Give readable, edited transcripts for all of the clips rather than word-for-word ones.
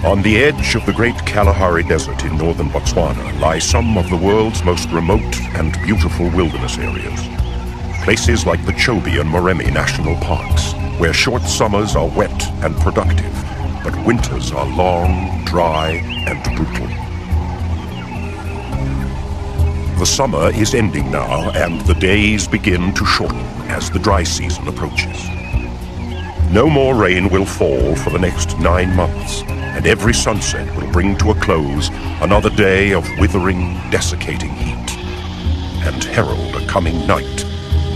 On the edge of the great Kalahari Desert in northern Botswana lie some of the world's most remote and beautiful wilderness areas. Places like the Chobe and Moremi National Parks, where short summers are wet and productive, but winters are long, dry, and brutal. The summer is ending now, and the days begin to shorten as the dry season approaches. No more rain will fall for the next 9 months, and every sunset will bring to a close another day of withering, desiccating heat, and herald a coming night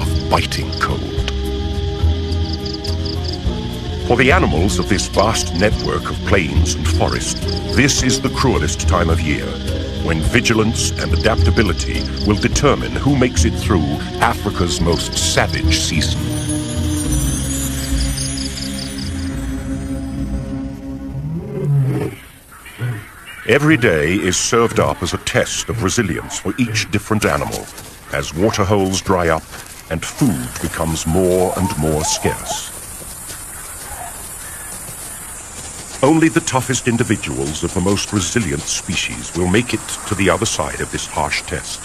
of biting cold. For the animals of this vast network of plains and forest, this is the cruelest time of year, when vigilance and adaptability will determine who makes it through Africa's most savage season. Every day is served up as a test of resilience for each different animal, as water holes dry up and food becomes more and more scarce. Only the toughest individuals of the most resilient species will make it to the other side of this harsh test.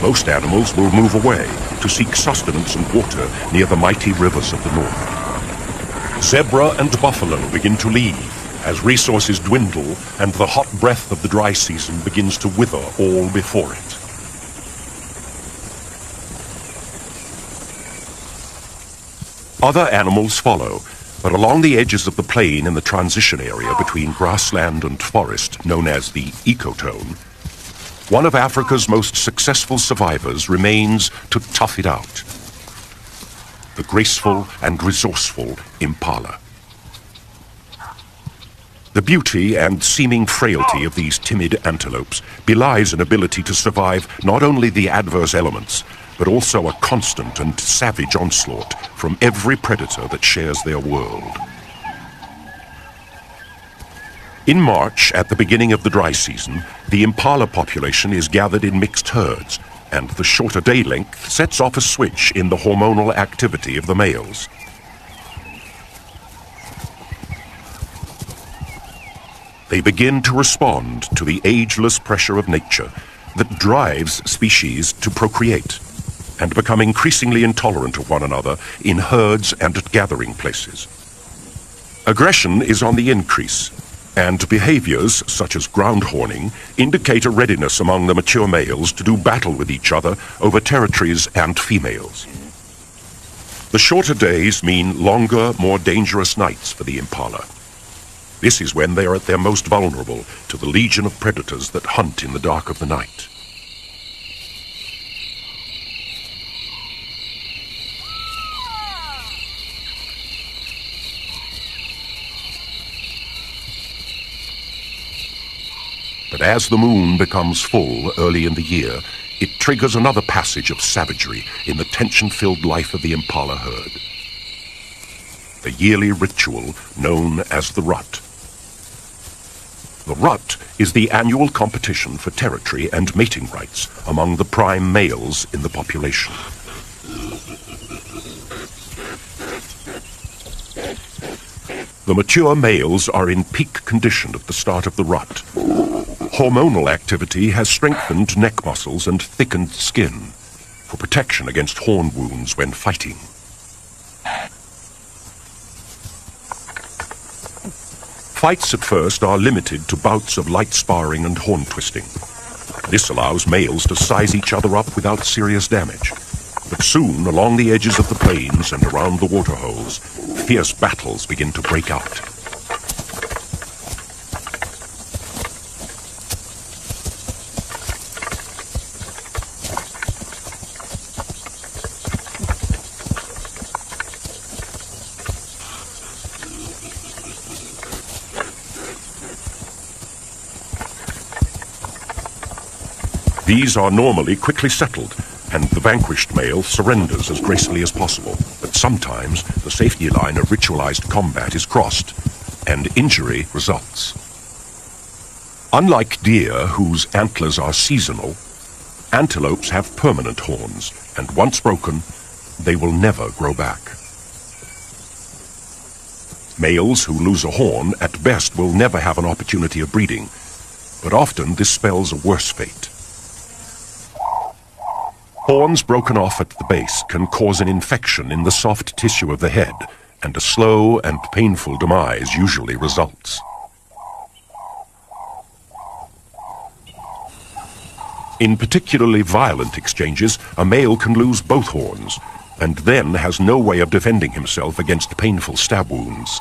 Most animals will move away to seek sustenance and water near the mighty rivers of the north. Zebra and buffalo begin to leave as resources dwindle and the hot breath of the dry season begins to wither all before it. Other animals follow, but along the edges of the plain in the transition area between grassland and forest, known as the ecotone, one of Africa's most successful survivors remains to tough it out: the graceful and resourceful impala. The beauty and seeming frailty of these timid antelopes belies an ability to survive not only the adverse elements, but also a constant and savage onslaught from every predator that shares their world. In March, at the beginning of the dry season, the impala population is gathered in mixed herds, and the shorter day length sets off a switch in the hormonal activity of the males. They begin to respond to the ageless pressure of nature that drives species to procreate and become increasingly intolerant of one another in herds and at gathering places. Aggression is on the increase, and behaviors such as ground horning indicate a readiness among the mature males to do battle with each other over territories and females. The shorter days mean longer, more dangerous nights for the impala. This is when they are at their most vulnerable to the legion of predators that hunt in the dark of the night. But as the moon becomes full early in the year, it triggers another passage of savagery in the tension-filled life of the impala herd. The yearly ritual known as the rut. The rut is the annual competition for territory and mating rights among the prime males in the population. The mature males are in peak condition at the start of the rut. Hormonal activity has strengthened neck muscles and thickened skin for protection against horn wounds when fighting. Fights at first are limited to bouts of light sparring and horn twisting. This allows males to size each other up without serious damage. But soon, along the edges of the plains and around the waterholes, fierce battles begin to break out. These are normally quickly settled, and the vanquished male surrenders as gracefully as possible. But sometimes the safety line of ritualized combat is crossed, and injury results. Unlike deer, whose antlers are seasonal, antelopes have permanent horns, and once broken, they will never grow back. Males who lose a horn at best will never have an opportunity of breeding, but often this spells a worse fate. Horns broken off at the base can cause an infection in the soft tissue of the head, and a slow and painful demise usually results. In particularly violent exchanges, a male can lose both horns, and then has no way of defending himself against painful stab wounds.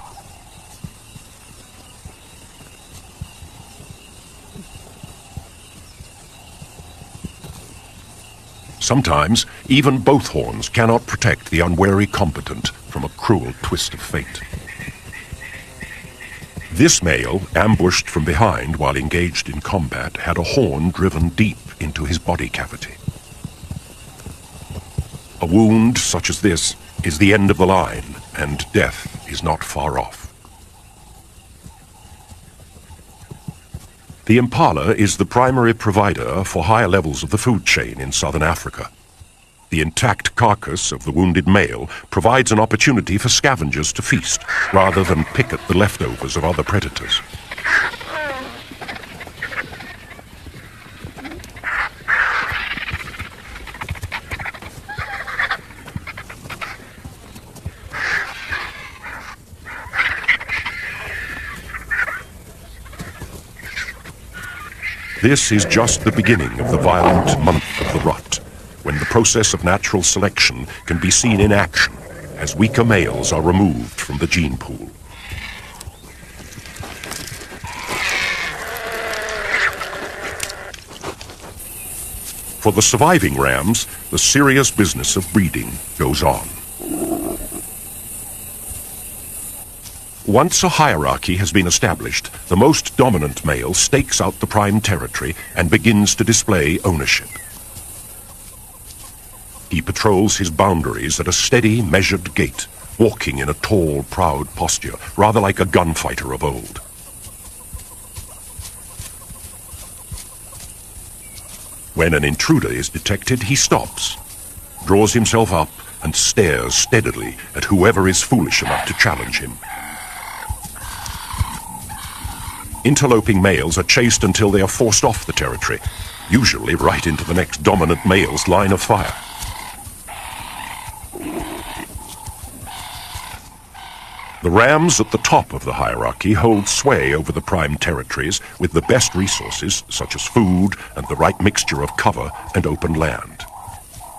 Sometimes, even both horns cannot protect the unwary combatant from a cruel twist of fate. This male, ambushed from behind while engaged in combat, had a horn driven deep into his body cavity. A wound such as this is the end of the line, and death is not far off. The impala is the primary provider for higher levels of the food chain in southern Africa. The intact carcass of the wounded male provides an opportunity for scavengers to feast, rather than pick at the leftovers of other predators. This is just the beginning of the violent month of the rut, when the process of natural selection can be seen in action as weaker males are removed from the gene pool. For the surviving rams, the serious business of breeding goes on. Once a hierarchy has been established, the most dominant male stakes out the prime territory and begins to display ownership. He patrols his boundaries at a steady, measured gait, walking in a tall, proud posture, rather like a gunfighter of old. When an intruder is detected, he stops, draws himself up, and stares steadily at whoever is foolish enough to challenge him. Interloping males are chased until they are forced off the territory, usually right into the next dominant male's line of fire. The rams at the top of the hierarchy hold sway over the prime territories with the best resources, such as food and the right mixture of cover and open land.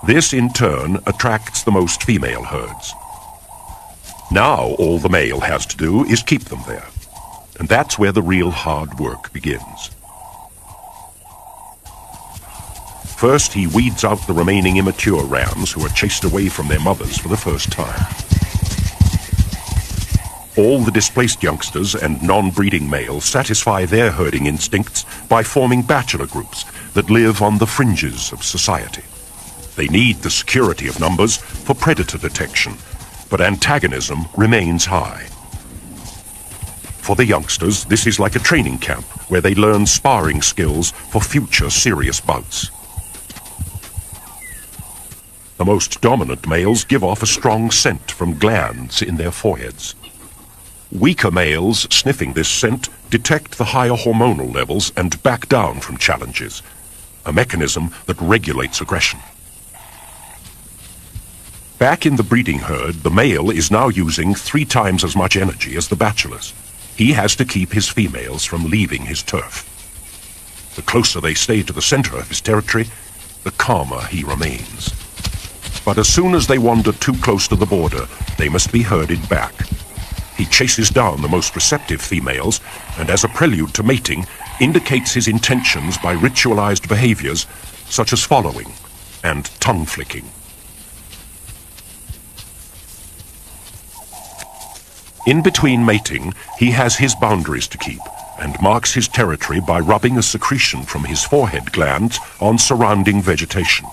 This, in turn, attracts the most female herds. Now all the male has to do is keep them there. And that's where the real hard work begins. First, he weeds out the remaining immature rams who are chased away from their mothers for the first time. All the displaced youngsters and non-breeding males satisfy their herding instincts by forming bachelor groups that live on the fringes of society. They need the security of numbers for predator detection, but antagonism remains high. For the youngsters, this is like a training camp where they learn sparring skills for future serious bouts. The most dominant males give off a strong scent from glands in their foreheads. Weaker males sniffing this scent detect the higher hormonal levels and back down from challenges, a mechanism that regulates aggression. Back in the breeding herd, the male is now using 3 times as much energy as the bachelors. He has to keep his females from leaving his turf. The closer they stay to the center of his territory, the calmer he remains. But as soon as they wander too close to the border, they must be herded back. He chases down the most receptive females, and as a prelude to mating, indicates his intentions by ritualized behaviors such as following and tongue flicking. In between mating, he has his boundaries to keep, and marks his territory by rubbing a secretion from his forehead glands on surrounding vegetation.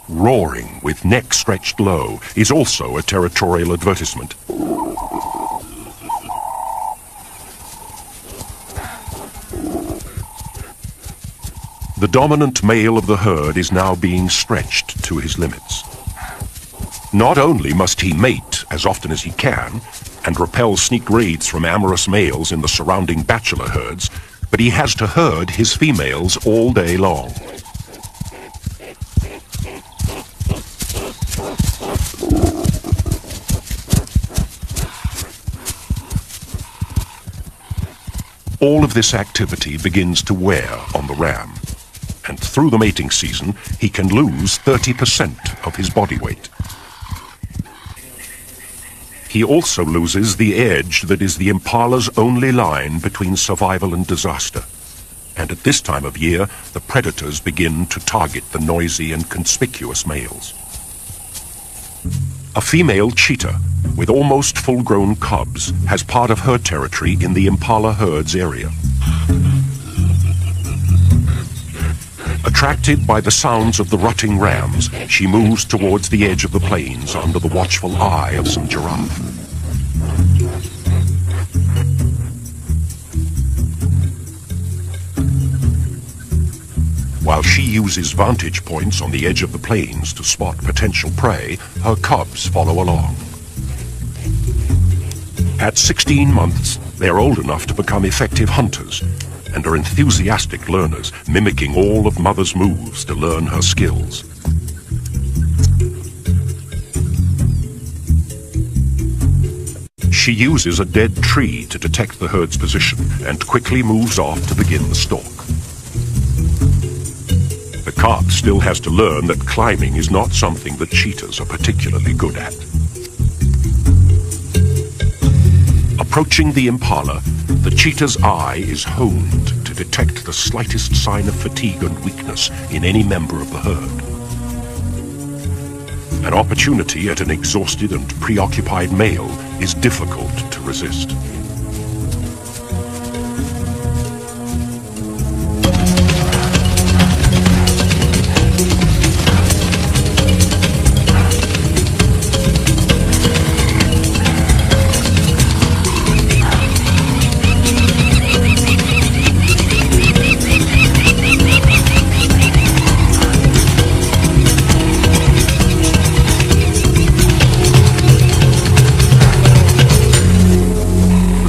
Roaring with neck stretched low is also a territorial advertisement. The dominant male of the herd is now being stretched to his limits. Not only must he mate as often as he can, and repel sneak raids from amorous males in the surrounding bachelor herds, but he has to herd his females all day long. All of this activity begins to wear on the ram, and through the mating season, he can lose 30% of his body weight. He also loses the edge that is the impala's only line between survival and disaster. And at this time of year, the predators begin to target the noisy and conspicuous males. A female cheetah, with almost full-grown cubs, has part of her territory in the impala herd's area. Attracted by the sounds of the rutting rams, she moves towards the edge of the plains under the watchful eye of some giraffe. While she uses vantage points on the edge of the plains to spot potential prey, her cubs follow along. At 16 months, they're old enough to become effective hunters and are enthusiastic learners, mimicking all of Mother's moves to learn her skills. She uses a dead tree to detect the herd's position and quickly moves off to begin the stalk. The calf still has to learn that climbing is not something that cheetahs are particularly good at. Approaching the impala, the cheetah's eye is honed to detect the slightest sign of fatigue and weakness in any member of the herd. An opportunity at an exhausted and preoccupied male is difficult to resist.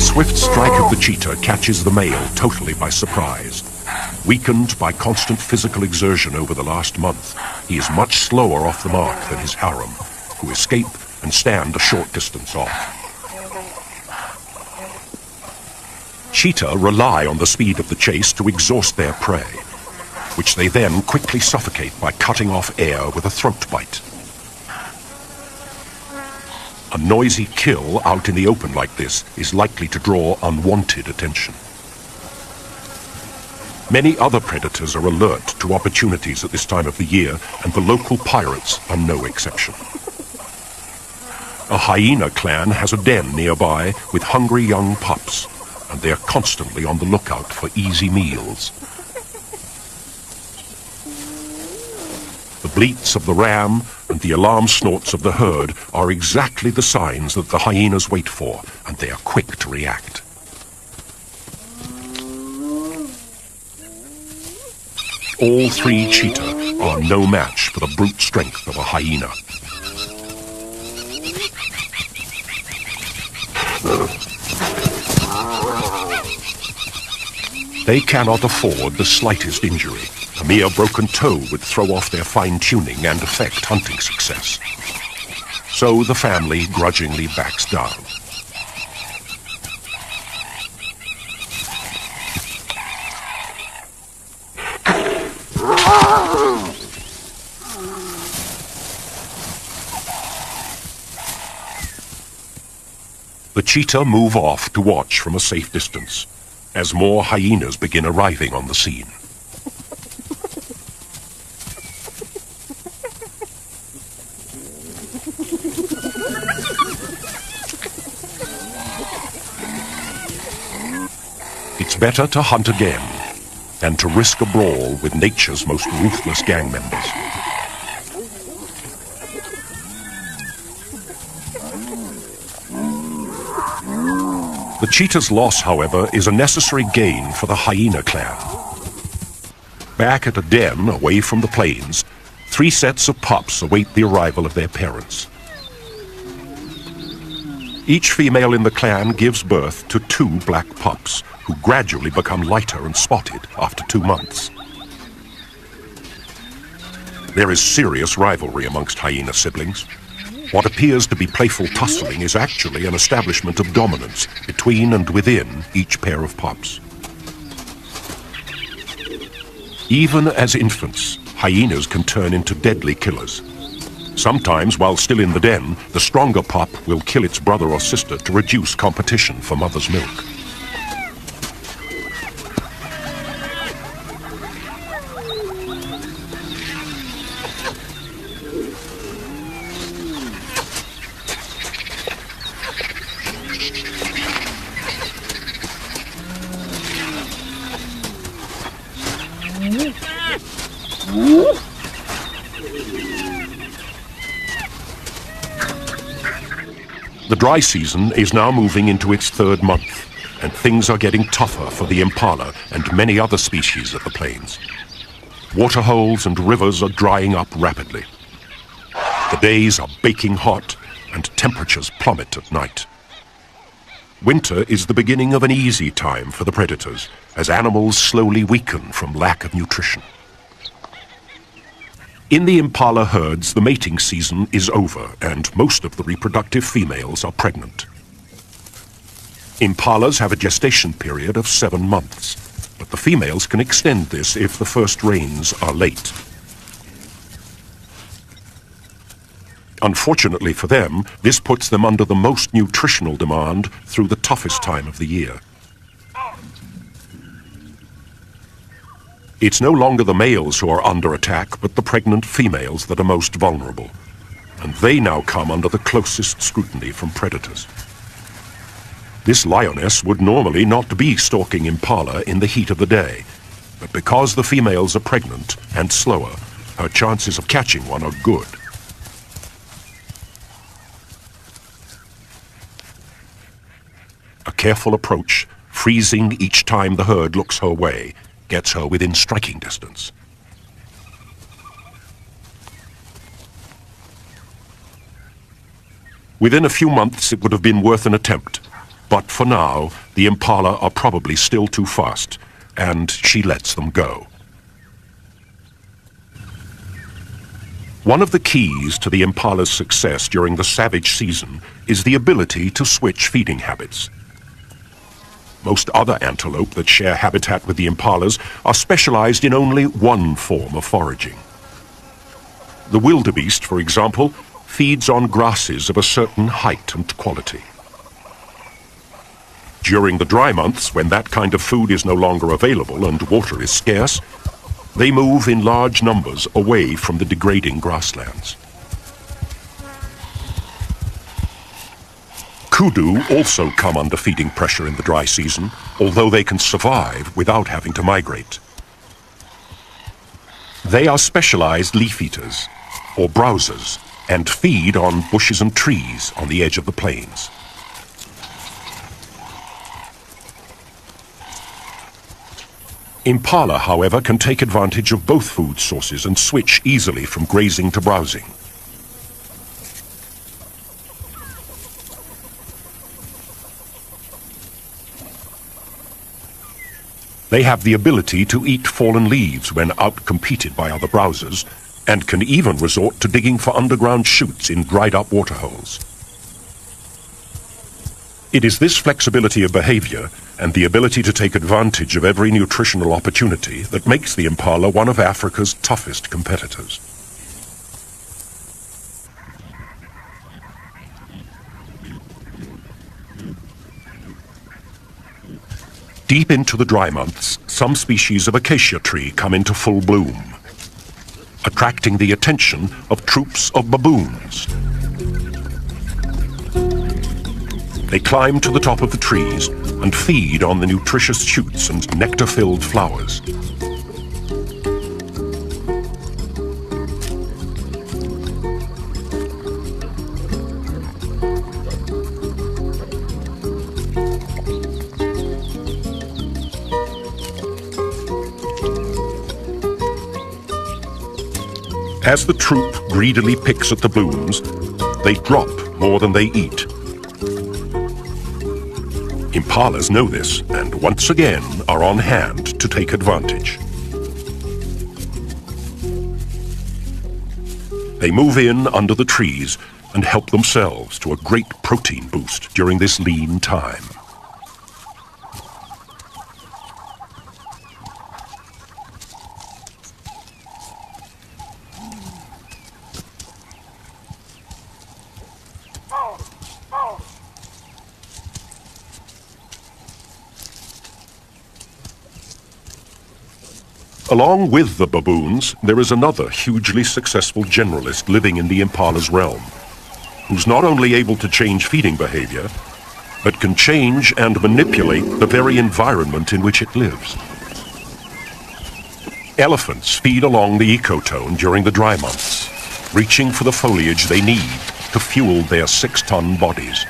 Swift strike of the cheetah catches the male totally by surprise. Weakened by constant physical exertion over the last month, he is much slower off the mark than his harem, who escape and stand a short distance off. Cheetah rely on the speed of the chase to exhaust their prey, which they then quickly suffocate by cutting off air with a throat bite. A noisy kill out in the open like this is likely to draw unwanted attention. Many other predators are alert to opportunities at this time of the year, and the local pirates are no exception. A hyena clan has a den nearby with hungry young pups, and they are constantly on the lookout for easy meals. The bleats of the ram and the alarm snorts of the herd are exactly the signs that the hyenas wait for, and they are quick to react. All three cheetah are no match for the brute strength of a hyena. They cannot afford the slightest injury. A mere broken toe would throw off their fine-tuning and affect hunting success. So the family grudgingly backs down. The cheetah move off to watch from a safe distance, as more hyenas begin arriving on the scene. It's better to hunt again than to risk a brawl with nature's most ruthless gang members. The cheetah's loss, however, is a necessary gain for the hyena clan. Back at a den away from the plains, 3 sets of pups await the arrival of their parents. Each female in the clan gives birth to 2 black pups, who gradually become lighter and spotted after 2 months. There is serious rivalry amongst hyena siblings. What appears to be playful tussling is actually an establishment of dominance between and within each pair of pups. Even as infants, hyenas can turn into deadly killers. Sometimes, while still in the den, the stronger pup will kill its brother or sister to reduce competition for mother's milk. The dry season is now moving into its 3rd month, and things are getting tougher for the impala and many other species of the plains. Waterholes and rivers are drying up rapidly. The days are baking hot, and temperatures plummet at night. Winter is the beginning of an easy time for the predators, as animals slowly weaken from lack of nutrition. In the impala herds, the mating season is over, and most of the reproductive females are pregnant. Impalas have a gestation period of 7 months, but the females can extend this if the first rains are late. Unfortunately for them, this puts them under the most nutritional demand through the toughest time of the year. It's no longer the males who are under attack, but the pregnant females that are most vulnerable. And they now come under the closest scrutiny from predators. This lioness would normally not be stalking impala in the heat of the day, but because the females are pregnant and slower, her chances of catching one are good. A careful approach, freezing each time the herd looks her way, gets her within striking distance. Within a few months it would have been worth an attempt, but for now the impala are probably still too fast, and she lets them go. One of the keys to the impala's success during the savage season is the ability to switch feeding habits. Most other antelope that share habitat with the impalas are specialized in only one form of foraging. The wildebeest, for example, feeds on grasses of a certain height and quality. During the dry months, when that kind of food is no longer available and water is scarce, they move in large numbers away from the degrading grasslands. Kudu also come under feeding pressure in the dry season, although they can survive without having to migrate. They are specialized leaf eaters, or browsers, and feed on bushes and trees on the edge of the plains. Impala, however, can take advantage of both food sources and switch easily from grazing to browsing. They have the ability to eat fallen leaves when outcompeted by other browsers, and can even resort to digging for underground chutes in dried-up waterholes. It is this flexibility of behavior and the ability to take advantage of every nutritional opportunity that makes the impala one of Africa's toughest competitors. Deep into the dry months, some species of acacia tree come into full bloom, attracting the attention of troops of baboons. They climb to the top of the trees and feed on the nutritious shoots and nectar-filled flowers. As the troop greedily picks at the blooms, they drop more than they eat. Impalas know this and once again are on hand to take advantage. They move in under the trees and help themselves to a great protein boost during this lean time. Along with the baboons, there is another hugely successful generalist living in the impala's realm, who's not only able to change feeding behavior, but can change and manipulate the very environment in which it lives. Elephants feed along the ecotone during the dry months, reaching for the foliage they need to fuel their 6-ton bodies.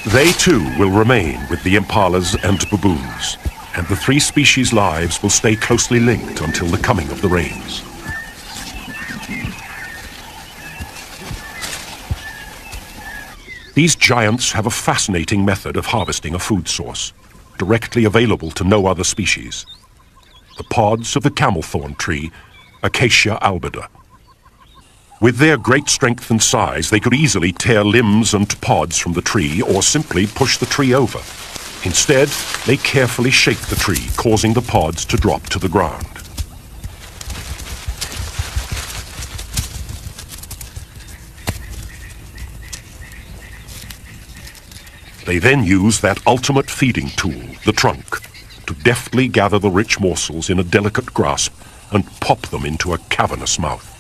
They too will remain with the impalas and baboons, and the three species' lives will stay closely linked until the coming of the rains. These giants have a fascinating method of harvesting a food source, directly available to no other species: the pods of the camelthorn tree, Acacia albida. With their great strength and size, they could easily tear limbs and pods from the tree or simply push the tree over. Instead, they carefully shake the tree, causing the pods to drop to the ground. They then use that ultimate feeding tool, the trunk, to deftly gather the rich morsels in a delicate grasp and pop them into a cavernous mouth.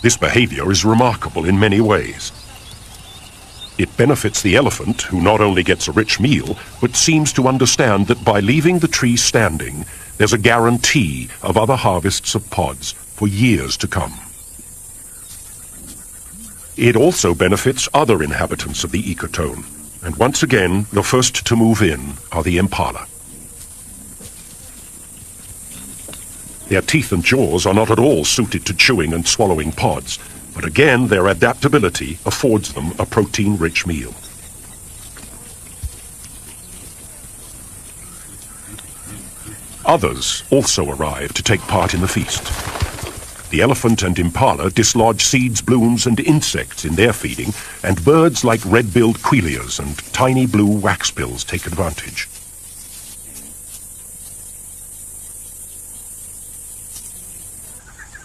This behavior is remarkable in many ways. It benefits the elephant, who not only gets a rich meal, but seems to understand that by leaving the tree standing, there's a guarantee of other harvests of pods for years to come. It also benefits other inhabitants of the ecotone, and once again, the first to move in are the impala. Their teeth and jaws are not at all suited to chewing and swallowing pods, but again their adaptability affords them a protein-rich meal. Others also arrive to take part in the feast. The elephant and impala dislodge seeds, blooms, and insects in their feeding, and birds like red-billed quilias and tiny blue waxbills take advantage.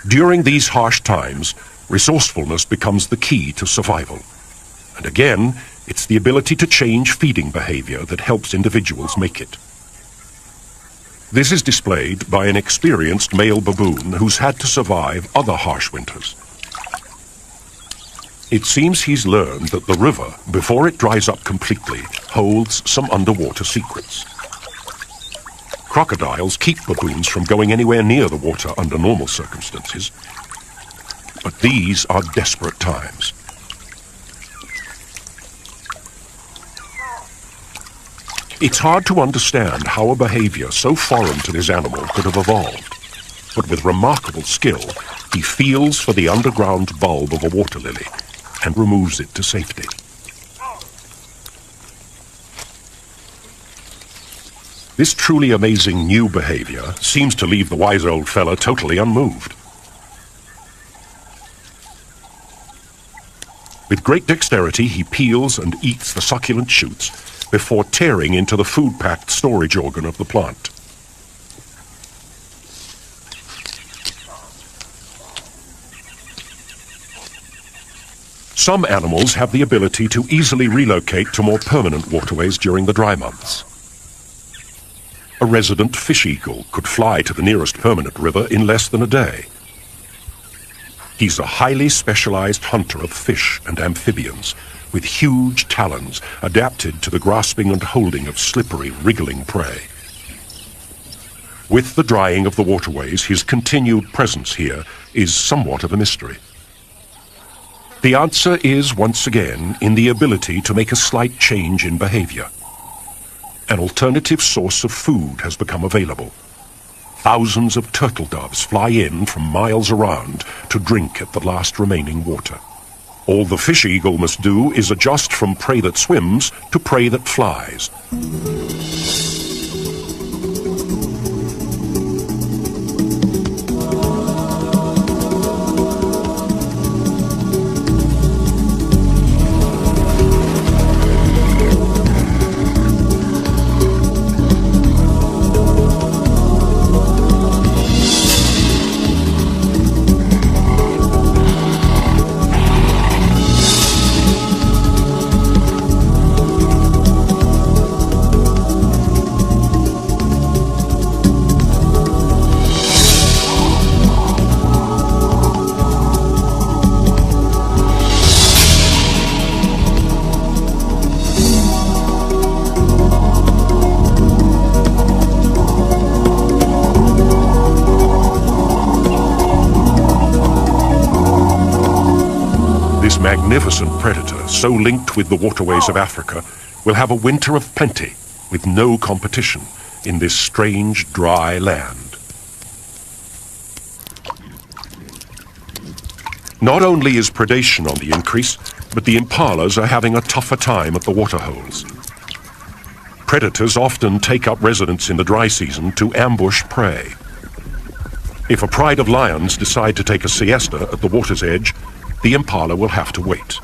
During these harsh times, resourcefulness becomes the key to survival. And again, it's the ability to change feeding behavior that helps individuals make it. This is displayed by an experienced male baboon who's had to survive other harsh winters. It seems he's learned that the river, before it dries up completely, holds some underwater secrets. Crocodiles keep baboons from going anywhere near the water under normal circumstances. But these are desperate times. It's hard to understand how a behavior so foreign to this animal could have evolved. But with remarkable skill, he feels for the underground bulb of a water lily and removes it to safety. This truly amazing new behavior seems to leave the wise old fella totally unmoved. With great dexterity, he peels and eats the succulent shoots before tearing into the food-packed storage organ of the plant. Some animals have the ability to easily relocate to more permanent waterways during the dry months. A resident fish eagle could fly to the nearest permanent river in less than a day. He's a highly specialized hunter of fish and amphibians, with huge talons adapted to the grasping and holding of slippery, wriggling prey. With the drying of the waterways, his continued presence here is somewhat of a mystery. The answer is, once again, in the ability to make a slight change in behavior. An alternative source of food has become available. Thousands of turtle doves fly in from miles around to drink at the last remaining water. All the fish eagle must do is adjust from prey that swims to prey that flies. This magnificent predator, so linked with the waterways of Africa, will have a winter of plenty, with no competition in this strange, dry land. Not only is predation on the increase, but the impalas are having a tougher time at the waterholes. Predators often take up residence in the dry season to ambush prey. If a pride of lions decide to take a siesta at the water's edge, the impala will have to wait.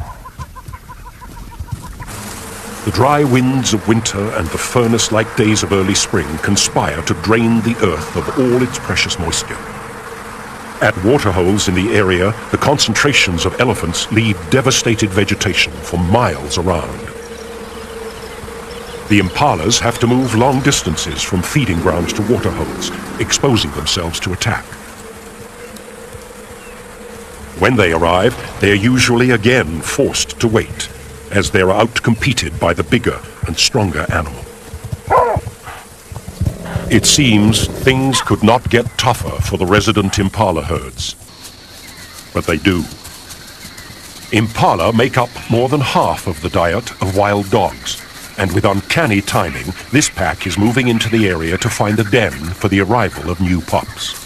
The dry winds of winter and the furnace-like days of early spring conspire to drain the earth of all its precious moisture. At waterholes in the area, the concentrations of elephants leave devastated vegetation for miles around. The impalas have to move long distances from feeding grounds to waterholes, exposing themselves to attack. When they arrive, they are usually again forced to wait, as they are outcompeted by the bigger and stronger animal. It seems things could not get tougher for the resident impala herds. But they do. Impala make up more than half of the diet of wild dogs, and with uncanny timing, this pack is moving into the area to find a den for the arrival of new pups.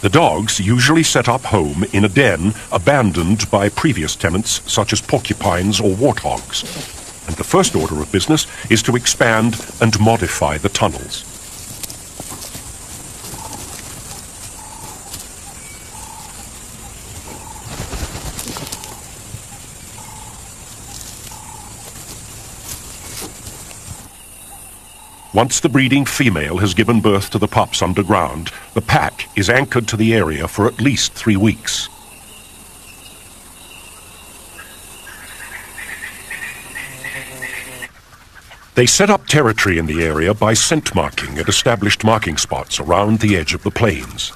The dogs usually set up home in a den abandoned by previous tenants such as porcupines or warthogs, and the first order of business is to expand and modify the tunnels. Once the breeding female has given birth to the pups underground, the pack is anchored to the area for at least 3 weeks. They set up territory in the area by scent marking at established marking spots around the edge of the plains.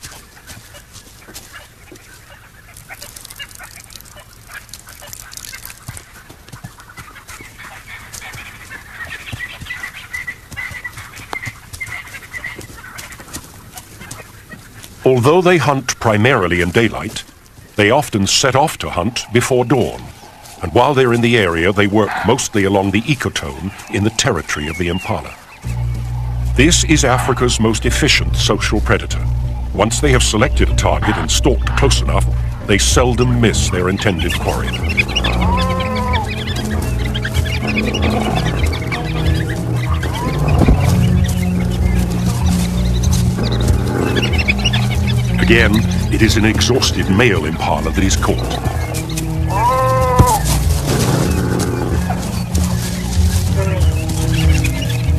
Although they hunt primarily in daylight, they often set off to hunt before dawn, and while they're in the area they work mostly along the ecotone in the territory of the impala. This is Africa's most efficient social predator. Once they have selected a target and stalked close enough, they seldom miss their intended quarry. Again, it is an exhausted male impala that is caught.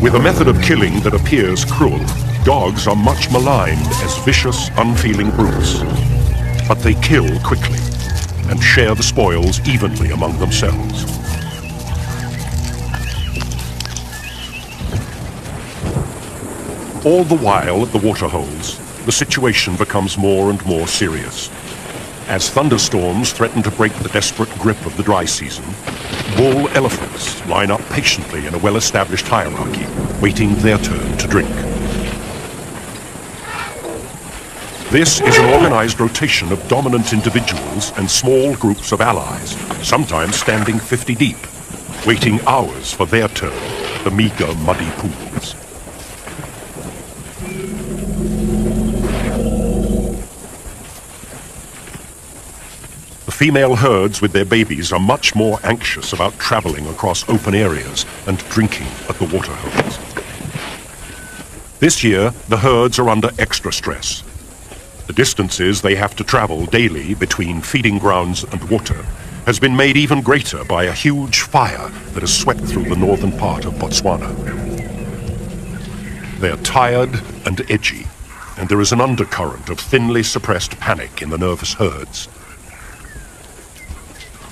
With a method of killing that appears cruel, dogs are much maligned as vicious, unfeeling brutes. But they kill quickly and share the spoils evenly among themselves. All the while at the waterholes, the situation becomes more and more serious. As thunderstorms threaten to break the desperate grip of the dry season, bull elephants line up patiently in a well-established hierarchy, waiting their turn to drink. This is an organized rotation of dominant individuals and small groups of allies, sometimes standing 50 deep, waiting hours for their turn at the meager, muddy pools. The female herds with their babies are much more anxious about traveling across open areas and drinking at the water holes. This year, the herds are under extra stress. The distances they have to travel daily between feeding grounds and water has been made even greater by a huge fire that has swept through the northern part of Botswana. They are tired and edgy, and there is an undercurrent of thinly suppressed panic in the nervous herds.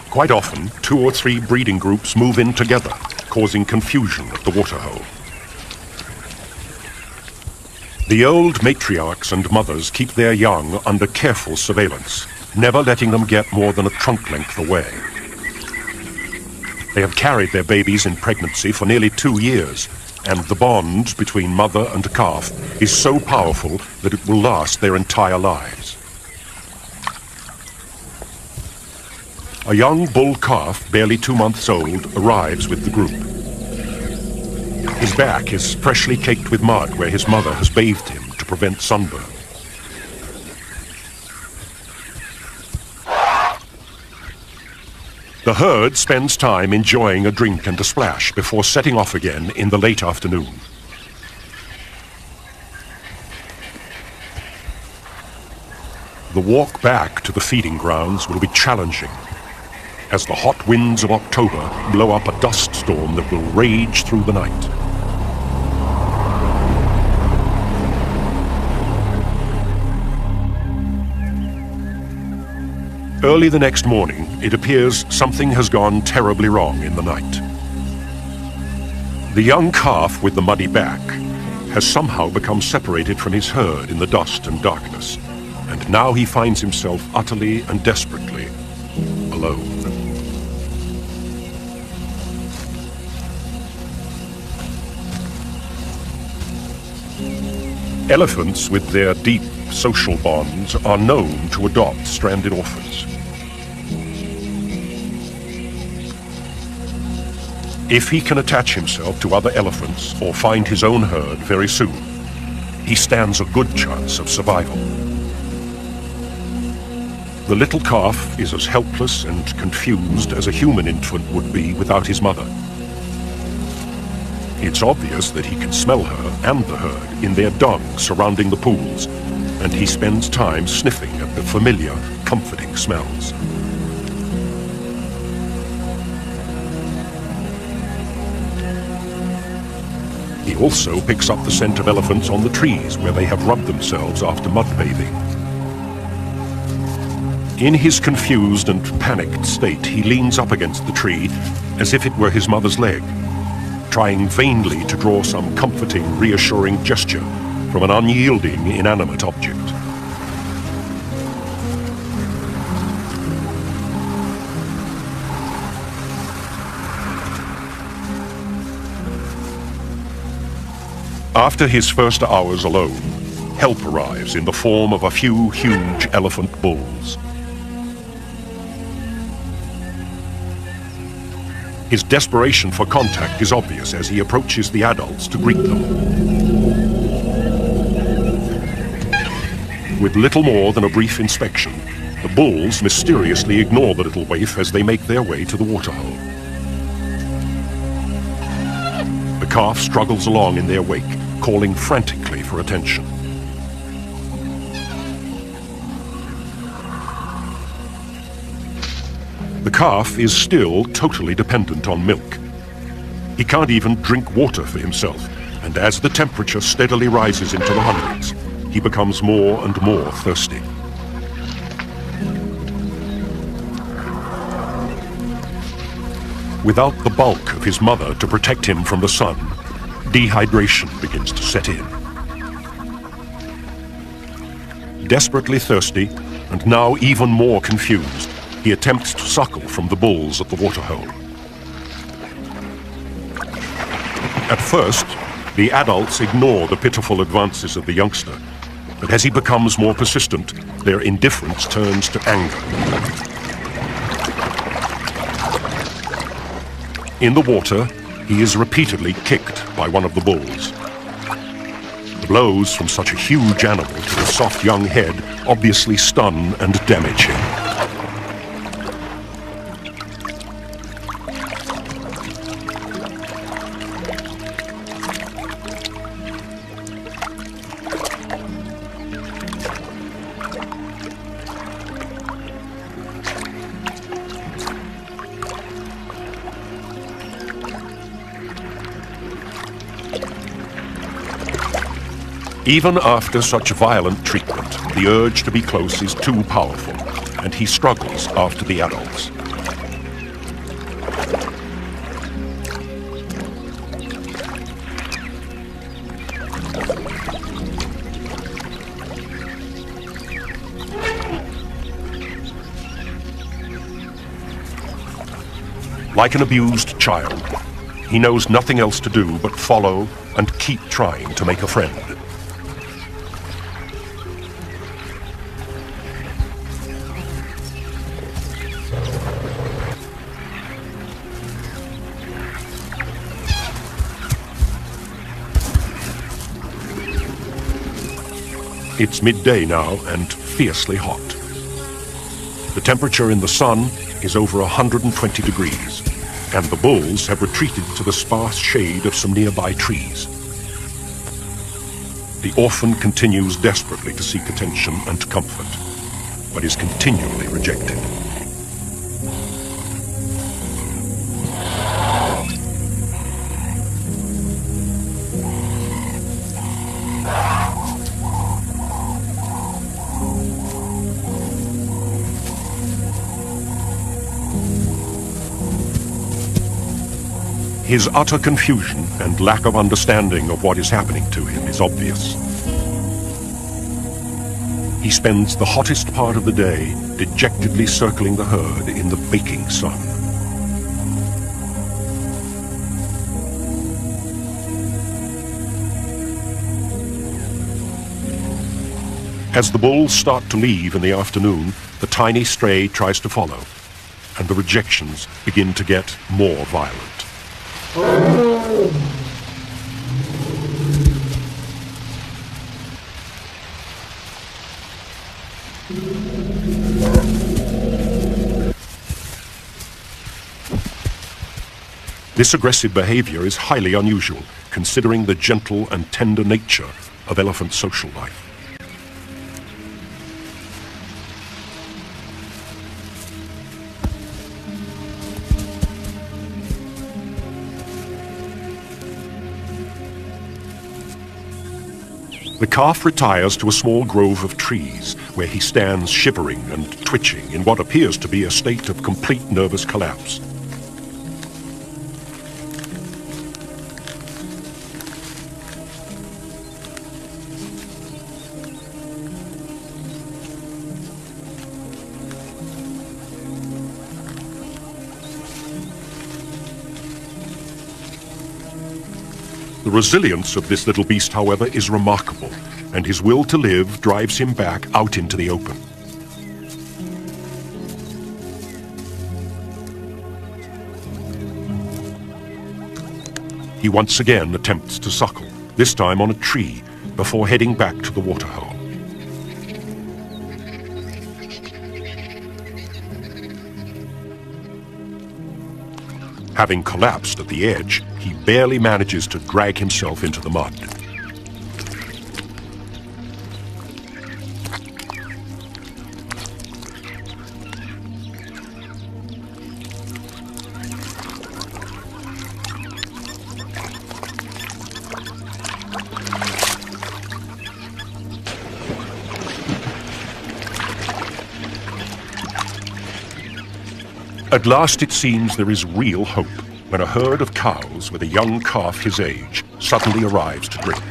Quite often, 2 or 3 breeding groups move in together, causing confusion at the waterhole. The old matriarchs and mothers keep their young under careful surveillance, never letting them get more than a trunk length away. They have carried their babies in pregnancy for nearly 2 years, and the bond between mother and calf is so powerful that it will last their entire lives. A young bull calf, barely 2 months old, arrives with the group. His back is freshly caked with mud where his mother has bathed him to prevent sunburn. The herd spends time enjoying a drink and a splash before setting off again in the late afternoon. The walk back to the feeding grounds will be challenging, as the hot winds of October blow up a dust storm that will rage through the night. Early the next morning, it appears something has gone terribly wrong in the night. The young calf with the muddy back has somehow become separated from his herd in the dust and darkness, and now he finds himself utterly and desperately alone. Elephants, with their deep social bonds, are known to adopt stranded orphans. If he can attach himself to other elephants or find his own herd very soon, he stands a good chance of survival. The little calf is as helpless and confused as a human infant would be without his mother. It's obvious that he can smell her and the herd in their dung surrounding the pools, and he spends time sniffing at the familiar, comforting smells. He also picks up the scent of elephants on the trees where they have rubbed themselves after mud bathing. In his confused and panicked state, he leans up against the tree as if it were his mother's leg, trying vainly to draw some comforting, reassuring gesture from an unyielding, inanimate object. After his first hours alone, help arrives in the form of a few huge elephant bulls. His desperation for contact is obvious as he approaches the adults to greet them. With little more than a brief inspection, the bulls mysteriously ignore the little waif as they make their way to the waterhole. The calf struggles along in their wake, calling frantically for attention. The calf is still totally dependent on milk. He can't even drink water for himself, and as the temperature steadily rises into the hundreds, he becomes more and more thirsty. Without the bulk of his mother to protect him from the sun, dehydration begins to set in. Desperately thirsty, and now even more confused, he attempts to suckle from the bulls at the waterhole. At first, the adults ignore the pitiful advances of the youngster, But as he becomes more persistent, their indifference turns to anger. In the water, he is repeatedly kicked by one of the bulls. The blows from such a huge animal to the soft young head obviously stun and damage him. Even after such violent treatment, the urge to be close is too powerful, and he struggles after the adults. Like an abused child, he knows nothing else to do but follow and keep trying to make a friend. It's midday now and fiercely hot. The temperature in the sun is over 120 degrees, and the bulls have retreated to the sparse shade of some nearby trees. The orphan continues desperately to seek attention and comfort, but is continually rejected. His utter confusion and lack of understanding of what is happening to him is obvious. He spends the hottest part of the day dejectedly circling the herd in the baking sun. As the bulls start to leave in the afternoon, the tiny stray tries to follow, and the rejections begin to get more violent. This aggressive behavior is highly unusual, considering the gentle and tender nature of elephant social life. The calf retires to a small grove of trees, where he stands shivering and twitching in what appears to be a state of complete nervous collapse. The resilience of this little beast, however, is remarkable, and his will to live drives him back out into the open. He once again attempts to suckle, this time on a tree, before heading back to the waterhole. Having collapsed at the edge, he barely manages to drag himself into the mud. At last it seems there is real hope when a herd of cows with a young calf his age suddenly arrives to drink.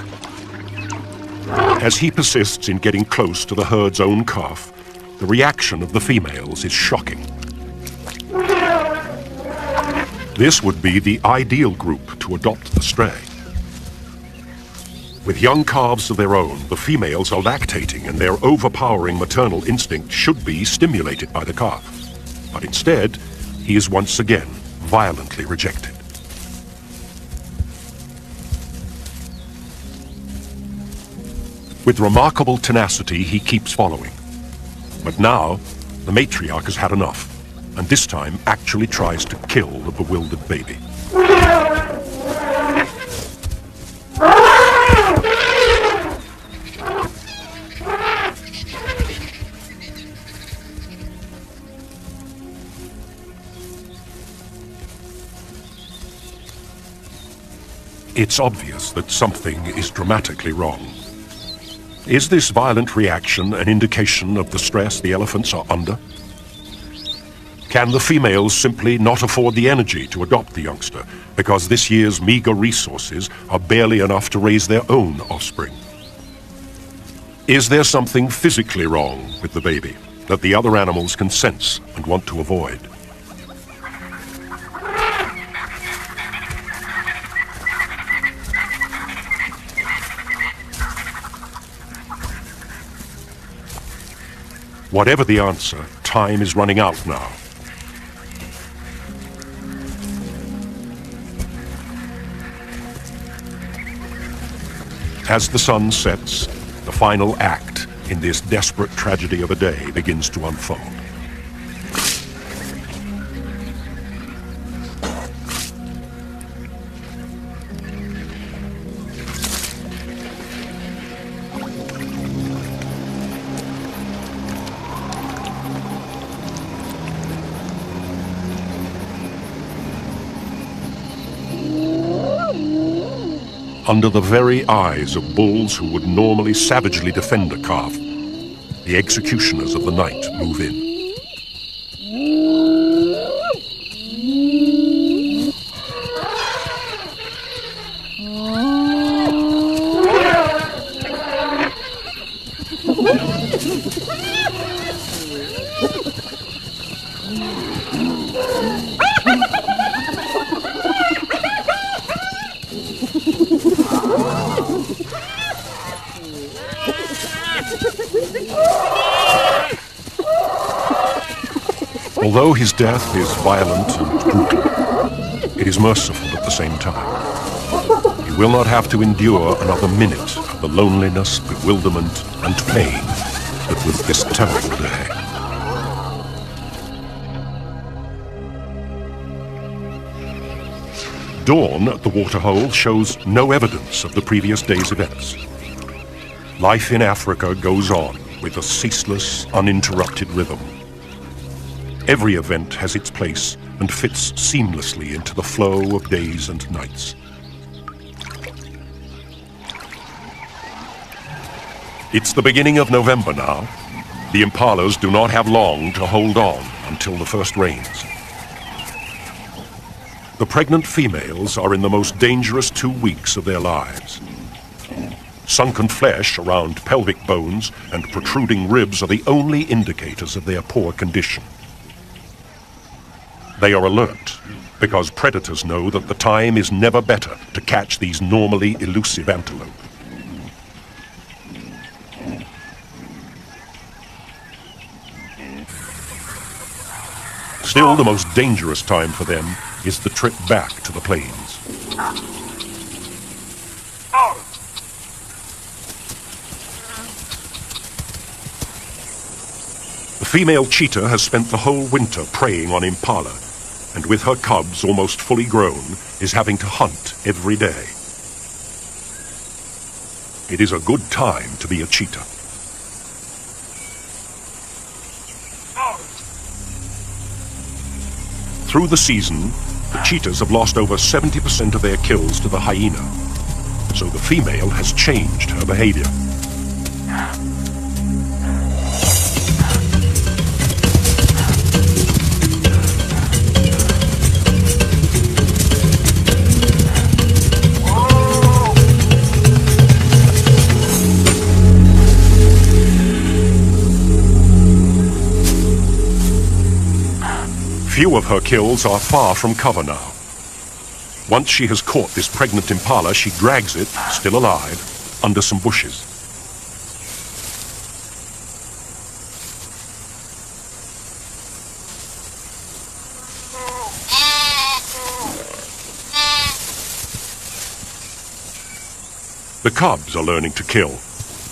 As he persists in getting close to the herd's own calf, the reaction of the females is shocking. This would be the ideal group to adopt the stray. With young calves of their own, the females are lactating and their overpowering maternal instinct should be stimulated by the calf. But instead, he is once again violently rejected. With remarkable tenacity, he keeps following. But now, the matriarch has had enough, and this time actually tries to kill the bewildered baby. It's obvious that something is dramatically wrong. Is this violent reaction an indication of the stress the elephants are under? Can the females simply not afford the energy to adopt the youngster because this year's meager resources are barely enough to raise their own offspring? Is there something physically wrong with the baby that the other animals can sense and want to avoid? Whatever the answer, time is running out now. As the sun sets, the final act in this desperate tragedy of a day begins to unfold. Under the very eyes of bulls who would normally savagely defend a calf, the executioners of the night move in. Although his death is violent and brutal, it is merciful at the same time. He will not have to endure another minute of the loneliness, bewilderment, and pain that was this terrible day. Dawn at the waterhole shows no evidence of the previous day's events. Life in Africa goes on with a ceaseless, uninterrupted rhythm. Every event has its place and fits seamlessly into the flow of days and nights. It's the beginning of November now. The impalas do not have long to hold on until the first rains. The pregnant females are in the most dangerous 2 weeks of their lives. Sunken flesh around pelvic bones and protruding ribs are the only indicators of their poor condition. They are alert because predators know that the time is never better to catch these normally elusive antelope. Still, the most dangerous time for them is the trip back to the plains. The female cheetah has spent the whole winter preying on impala, and with her cubs almost fully grown, is having to hunt every day. It is a good time to be a cheetah. Through the season, the cheetahs have lost over 70% of their kills to the hyena, so the female has changed her behavior. Few of her kills are far from cover now. Once she has caught this pregnant impala, she drags it, still alive, under some bushes. The cubs are learning to kill,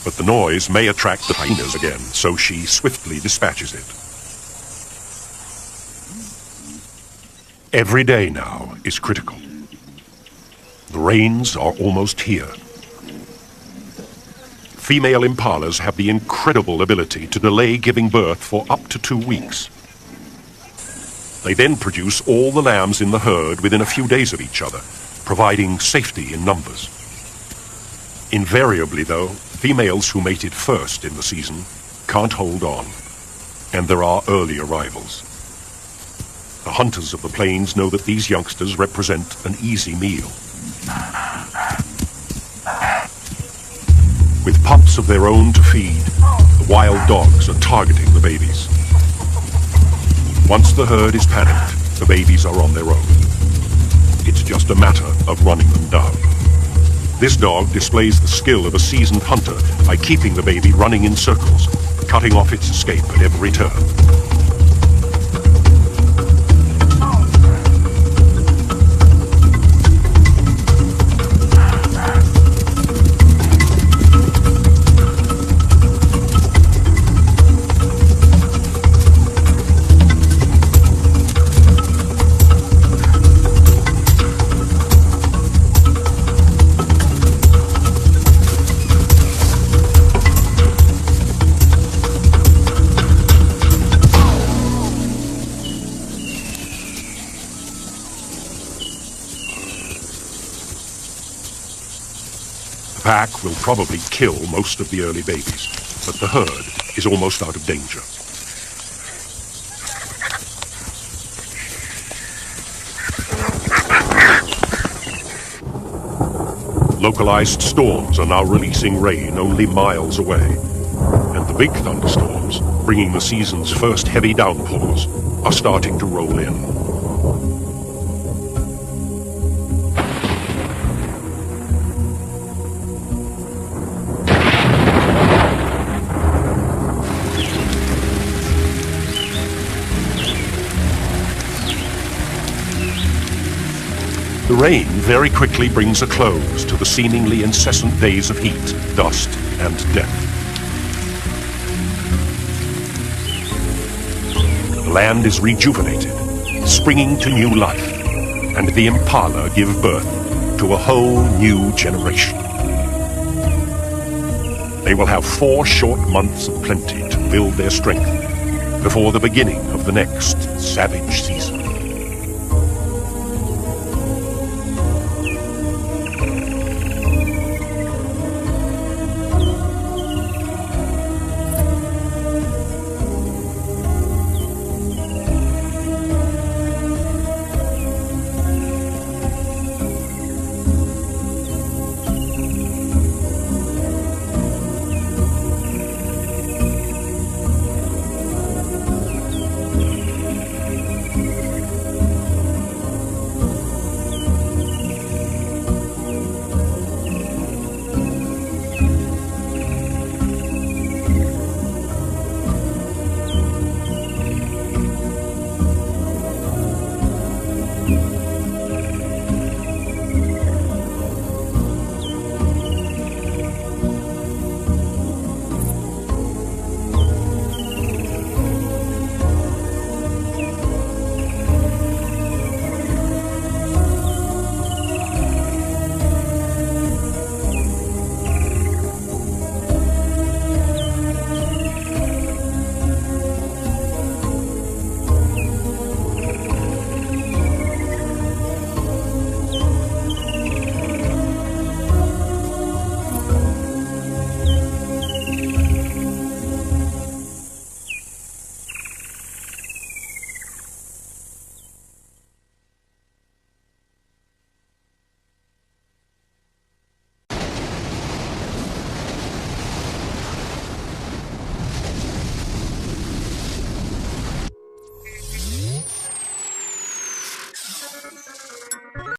but the noise may attract the hyenas again, so she swiftly dispatches it. Every day now is critical. The rains are almost here. Female impalas have the incredible ability to delay giving birth for up to 2 weeks. They then produce all the lambs in the herd within a few days of each other, providing safety in numbers. Invariably, though, females who mated first in the season can't hold on, and there are early arrivals. The hunters of the plains know that these youngsters represent an easy meal. With pups of their own to feed, the wild dogs are targeting the babies. Once the herd is panicked, the babies are on their own. It's just a matter of running them down. This dog displays the skill of a seasoned hunter by keeping the baby running in circles, cutting off its escape at every turn. The pack will probably kill most of the early babies, but the herd is almost out of danger. Localized storms are now releasing rain only miles away, and the big thunderstorms, bringing the season's first heavy downpours, are starting to roll in. The rain very quickly brings a close to the seemingly incessant days of heat, dust, and death. The land is rejuvenated, springing to new life, and the impala give birth to a whole new generation. They will have 4 short months of plenty to build their strength before the beginning of the next savage season.